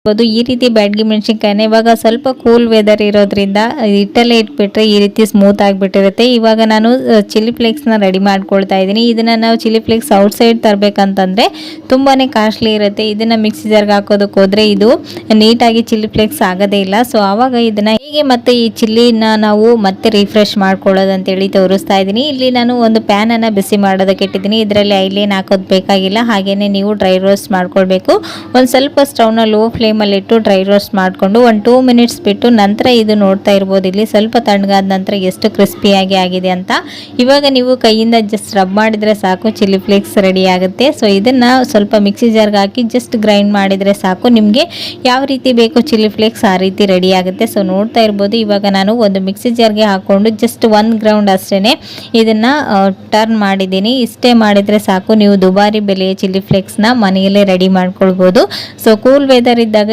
ಈ ರೀತಿ ಬ್ಯಾಡಗಿ ಮೆಣಸಿನಕಾಯಿನ ಇವಾಗ ಸ್ವಲ್ಪ ಕೂಲ್ ವೆದರ್ ಇರೋದ್ರಿಂದ ಹಿಟ್ಟಲ್ಲೇ ಇಟ್ಬಿಟ್ರೆ ಈ ರೀತಿ ಸ್ಮೂತ್ ಆಗಿಬಿಟ್ಟಿರುತ್ತೆ. ಇವಾಗ ನಾನು ಚಿಲ್ಲಿ ಫ್ಲೇಕ್ಸ್ನ ರೆಡಿ ಮಾಡ್ಕೊಳ್ತಾ ಇದ್ದೀನಿ. ಇದನ್ನು ನಾವು ಚಿಲ್ಲಿ ಫ್ಲೇಕ್ಸ್ ಔಟ್ಸೈಡ್ ತರಬೇಕಂತಂದರೆ ತುಂಬಾ ಕಾಸ್ಟ್ಲಿ ಇರುತ್ತೆ. ಇದನ್ನು ಮಿಕ್ಸಿ ಜಾರ್ಗೆ ಹಾಕೋದಕ್ಕೆ ಹೋದರೆ ಇದು ನೀಟಾಗಿ ಚಿಲ್ಲಿ ಫ್ಲೇಕ್ಸ್ ಆಗೋದೇ ಇಲ್ಲ. ಸೊ ಆವಾಗ ಇದನ್ನು ಹೇಗೆ ಮತ್ತೆ ಈ ಚಿಲ್ಲಿನ ನಾವು ಮತ್ತೆ ರಿಫ್ರೆಶ್ ಮಾಡ್ಕೊಳ್ಳೋದು ಅಂತೇಳಿ ತೋರಿಸ್ತಾ ಇದ್ದೀನಿ. ಇಲ್ಲಿ ನಾನು ಒಂದು ಪ್ಯಾನನ್ನು ಬಿಸಿ ಮಾಡೋದಕ್ಕೆ ಇಟ್ಟಿದ್ದೀನಿ. ಇದರಲ್ಲಿ ಐಲೇನ್ ಹಾಕೋದು ಬೇಕಾಗಿಲ್ಲ. ಹಾಗೆಯೇ ನೀವು ಡ್ರೈ ರೋಸ್ಟ್ ಮಾಡ್ಕೊಳ್ಬೇಕು. ಒಂದು ಸ್ವಲ್ಪ ಸ್ಟವ್ನ ಲೋ ಫ್ಲೇಮಲ್ಲಿ ಇಟ್ಟು ಡ್ರೈ ರೋಸ್ಟ್ ಮಾಡಿಕೊಂಡು ಒಂದು 2 ಮಿನಿಟ್ಸ್ ಬಿಟ್ಟು ನಂತರ ಇದು ನೋಡ್ತಾ ಇರ್ಬೋದು ಇಲ್ಲಿ ಸ್ವಲ್ಪ ತಣ್ಣಗಾದ ನಂತರ ಎಷ್ಟು ಕ್ರಿಸ್ಪಿಯಾಗಿ ಆಗಿದೆ ಅಂತ. ಇವಾಗ ನೀವು ಕೈಯಿಂದ ಜಸ್ಟ್ ರಬ್ ಮಾಡಿದರೆ ಸಾಕು ಚಿಲ್ಲಿ ಫ್ಲೇಕ್ಸ್ ರೆಡಿ ಆಗುತ್ತೆ. ಸೊ ಇದನ್ನು ಸ್ವಲ್ಪ ಮಿಕ್ಸಿ ಜಾರ್ಗೆ ಹಾಕಿ ಜಸ್ಟ್ ಗ್ರೈಂಡ್ ಮಾಡಿದರೆ ಸಾಕು. ನಿಮಗೆ ಯಾವ ರೀತಿ ಬೇಕು ಚಿಲ್ಲಿ ಫ್ಲೇಕ್ಸ್ ಆ ರೀತಿ ರೆಡಿ ಆಗುತ್ತೆ. ಸೊ ನೋಡ್ತಾ ಇರ್ಬೋದು ಇವಾಗ ನಾನು ಒಂದು ಮಿಕ್ಸಿ ಜಾರ್ಗೆ ಹಾಕ್ಕೊಂಡು ಜಸ್ಟ್ 1 ಗ್ರೌಂಡ್ ಅಷ್ಟೇ ಇದನ್ನು ಟರ್ನ್ ಮಾಡಿದ್ದೀನಿ. ಇಷ್ಟೇ ಮಾಡಿದರೆ ಸಾಕು. ನೀವು ದುಬಾರಿ ಬೆಲೆಯ ಚಿಲ್ಲಿ ಫ್ಲೇಕ್ಸ್ನ ಮನೆಯಲ್ಲೇ ರೆಡಿ ಮಾಡ್ಕೊಳ್ಬೋದು. ಸೊ ಕೂಲ್ ವೆದರ್ ಇದ್ದಾಗ